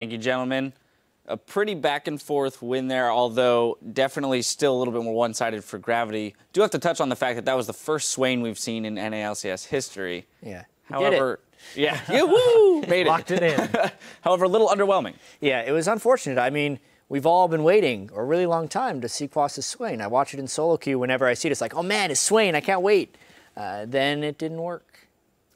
Thank you, gentlemen. A pretty back-and-forth win there, although definitely still a little bit more one-sided for Gravity. Do have to touch on the fact that that was the first Swain we've seen in NALCS history. Yeah. However, yeah, woo, made it. Locked it in. However, a little underwhelming. Yeah, it was unfortunate. I mean, we've all been waiting a really long time to see Quas' Swain. I watch it in solo queue whenever I see it. It's like, oh man, it's Swain, I can't wait. Then it didn't work.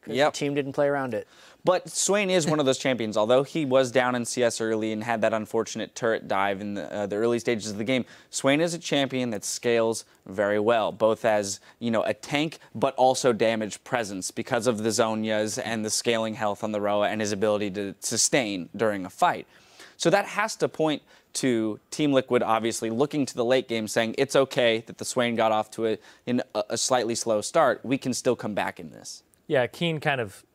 The team didn't play around it. But Swain is one of those champions. Although he was down in CS early and had that unfortunate turret dive in the early stages of the game, Swain is a champion that scales very well, both as, you know, a tank but also damage presence because of the Zhonyas and the scaling health on the Roa and his ability to sustain during a fight. So that has to point to Team Liquid obviously looking to the late game saying it's okay that the Swain got off to a slightly slow start. We can still come back in this. Yeah, Keen kind of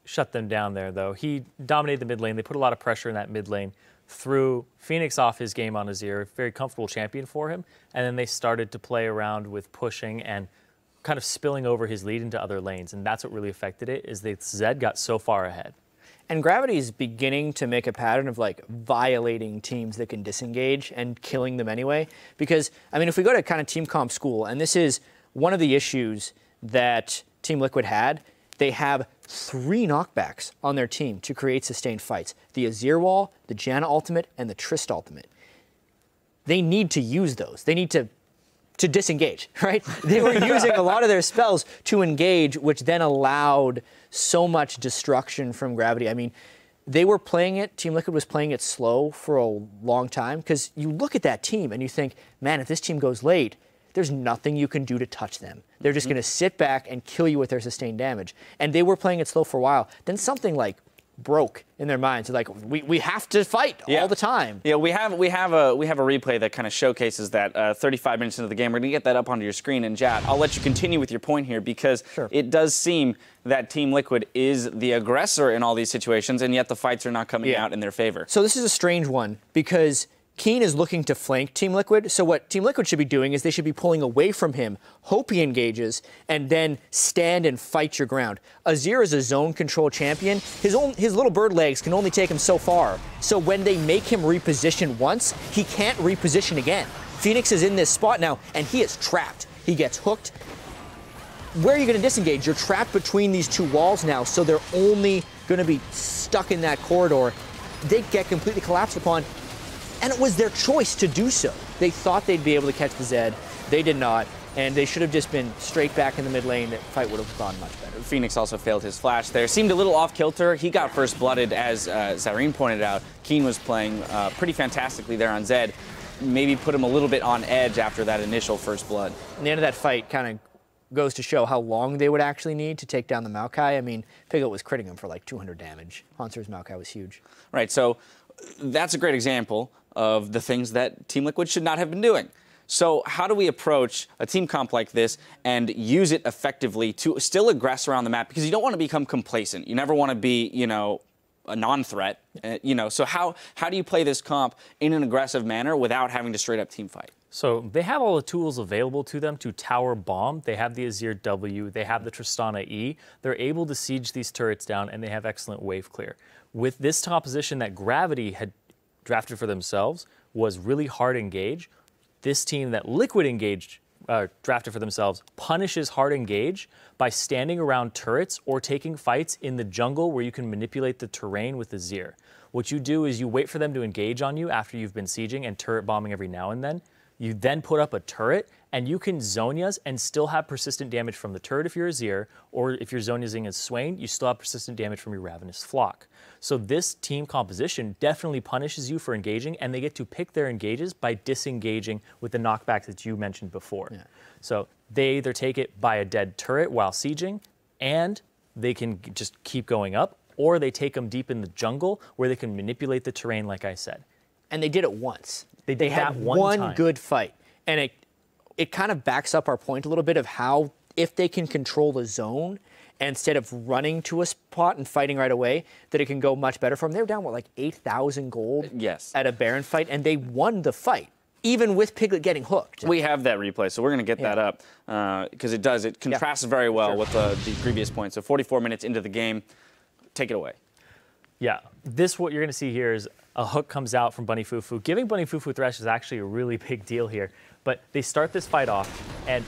shut them down there, though. He dominated the mid lane. They put a lot of pressure in that mid lane, threw Phoenix off his game on Azir, very comfortable champion for him, and then they started to play around with pushing and kind of spilling over his lead into other lanes, and that's what really affected it, is that Zed got so far ahead. And Gravity is beginning to make a pattern of like violating teams that can disengage and killing them anyway. Because, I mean, if we go to kind of team comp school, and this is one of the issues that Team Liquid had, they have 3 knockbacks on their team to create sustained fights. The Azir Wall, the Janna ultimate, and the Trist ultimate. They need to use those. They need to disengage, right? They were using a lot of their spells to engage, which then allowed so much destruction from Gravity. I mean, they were playing it, Team Liquid was playing it slow for a long time, because you look at that team and you think, man, if this team goes late, there's nothing you can do to touch them. They're just going to sit back and kill you with their sustained damage. And they were playing it slow for a while. Then something like broke in their minds. They're like, we have to fight all the time. Yeah, we have a replay that kind of showcases that 35 minutes into the game. We're going to get that up onto your screen. And Jad, I'll let you continue with your point here because it does seem that Team Liquid is the aggressor in all these situations, and yet the fights are not coming out in their favor. So this is a strange one because Keen is looking to flank Team Liquid, so what Team Liquid should be doing is they should be pulling away from him, hope he engages, and then stand and fight your ground. Azir is a zone control champion. His little bird legs can only take him so far, so when they make him reposition once, he can't reposition again. Phoenix is in this spot now, and he is trapped. He gets hooked. Where are you going to disengage? You're trapped between these 2 walls now, so they're only going to be stuck in that corridor. They get completely collapsed upon. And it was their choice to do so. They thought they'd be able to catch the Zed. They did not. And they should have just been straight back in the mid lane. That fight would have gone much better. Phoenix also failed his flash there. Seemed a little off-kilter. He got first blooded, as Zareen pointed out. Keen was playing pretty fantastically there on Zed. Maybe put him a little bit on edge after that initial first blood. And the end of that fight kind of goes to show how long they would actually need to take down the Maokai. I mean, Piglet was critting him for like 200 damage. Hanser's Maokai was huge. Right, so that's a great example of the things that Team Liquid should not have been doing. So how do we approach a team comp like this and use it effectively to still aggress around the map? Because you don't want to become complacent. You never want to be, you know, a non-threat. You know, so how do you play this comp in an aggressive manner without having to straight up team fight? So they have all the tools available to them to tower bomb. They have the Azir W, they have the Tristana E. They're able to siege these turrets down, and they have excellent wave clear. With this composition that Gravity had drafted for themselves was really hard engage. This team that Liquid drafted for themselves punishes hard engage by standing around turrets or taking fights in the jungle where you can manipulate the terrain with Azir. What you do is you wait for them to engage on you after you've been sieging and turret bombing every now and then. You then put up a turret, and you can Zhonyas and still have persistent damage from the turret if you're Azir, or if you're Zhonyasing as Swain, you still have persistent damage from your Ravenous Flock. So this team composition definitely punishes you for engaging, and they get to pick their engages by disengaging with the knockbacks that you mentioned before. Yeah. So they either take it by a dead turret while sieging, and they can just keep going up, or they take them deep in the jungle where they can manipulate the terrain, like I said. And they did it once. They had one good fight. And it kind of backs up our point a little bit of how, if they can control the zone, instead of running to a spot and fighting right away, that it can go much better for them. They were down, what, like 8,000 gold at a Baron fight, and they won the fight, even with Piglet getting hooked. We have that replay, so we're going to get that up, because it contrasts very well with the previous point. So 44 minutes into the game, take it away. Yeah, what you're going to see here is a hook comes out from Bunny Fufu. Giving Bunny Fufu Thresh is actually a really big deal here. But they start this fight off, and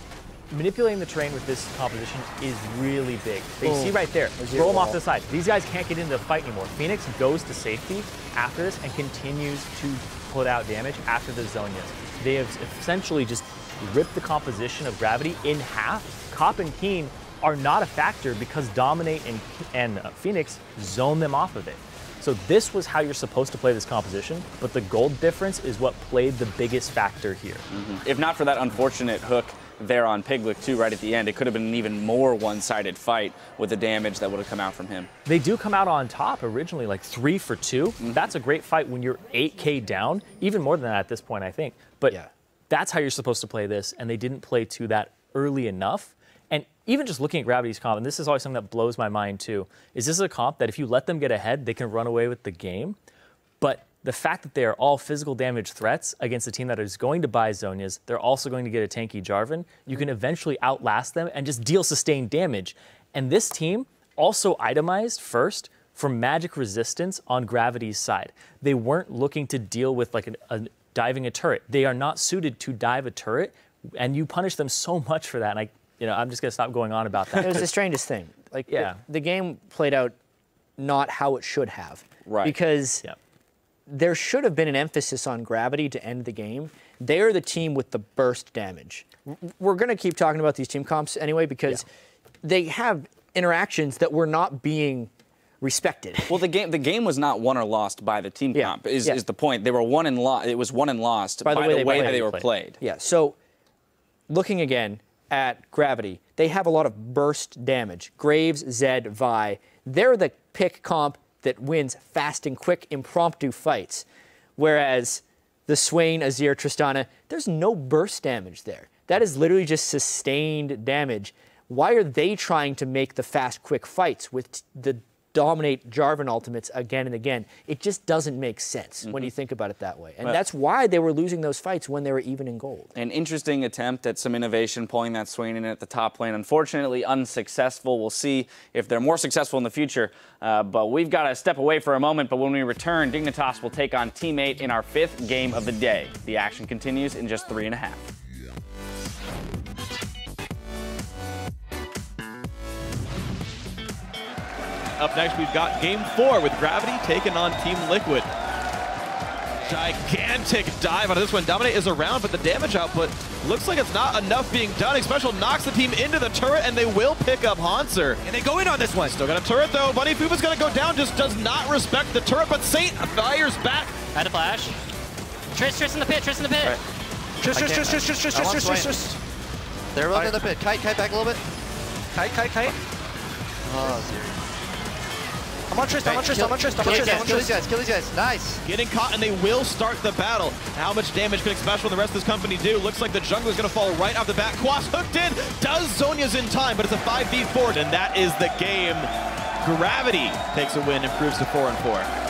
manipulating the terrain with this composition is really big. But you see right there, throw them off to the side. These guys can't get into the fight anymore. Phoenix goes to safety after this and continues to put out damage after the Zonias. They have essentially just ripped the composition of Gravity in half. Cop and Keen are not a factor because Dominate and Phoenix zone them off of it. So this was how you're supposed to play this composition, but the gold difference is what played the biggest factor here. If not for that unfortunate hook there on Piglet too right at the end, it could have been an even more one-sided fight with the damage that would have come out from him. They do come out on top originally, like 3 for 2. That's a great fight when you're 8K down, even more than that at this point, I think. But that's how you're supposed to play this, and they didn't play to that early enough. And even just looking at Gravity's comp, and this is always something that blows my mind too, is this is a comp that if you let them get ahead, they can run away with the game. But the fact that they are all physical damage threats against a team that is going to buy Zonias, they're also going to get a tanky Jarvan, you can eventually outlast them and just deal sustained damage. And this team also itemized first for magic resistance on Gravity's side. They weren't looking to deal with like diving a turret. They are not suited to dive a turret, and you punish them so much for that. And I'm just going to stop going on about that. It was the strangest thing. Like, the game played out not how it should have. Right. Because there should have been an emphasis on Gravity to end the game. They're the team with the burst damage. We're going to keep talking about these team comps anyway because they have interactions that were not being respected. Well, the game was not won or lost by the team comp, is the point. They were won and lost. It was won and lost by the way that they were played. Yeah, so looking again at Gravity, they have a lot of burst damage. Graves, Zed, Vi, they're the pick comp that wins fast and quick impromptu fights. Whereas the Swain, Azir, Tristana, there's no burst damage there. That is literally just sustained damage. Why are they trying to make the fast, quick fights with the Dominate Jarvan ultimates again and again? It just doesn't make sense when you think about it that way. And that's why they were losing those fights when they were even in gold. An interesting attempt at some innovation, pulling that Swain in at the top lane. Unfortunately, unsuccessful. We'll see if they're more successful in the future. But we've got to step away for a moment. But when we return, Dignitas will take on Team 8 in our 5th game of the day. The action continues in just 3.5. Up next, we've got Game 4 with Gravity taking on Team Liquid. Gigantic dive on this one. Dominate is around, but the damage output looks like it's not enough being done. Special knocks the team into the turret, and they will pick up Hanser. And they go in on this one. Still got a turret, though. Bunny Fufu's going to go down, just does not respect the turret, but Saint fires back. Had a flash. Triss in the pit, Triss in the pit. Triss. They're both in the pit. Kite back a little bit. Kite. Oh, I'm on Triss. Kill these guys. Nice. Getting caught, and they will start the battle. How much damage can Special and the rest of this company do? Looks like the jungler's going to fall right off the bat. Quas hooked in. Does Zonia's in time, but it's a 5v4, and that is the game. Gravity takes a win, improves to 4-4.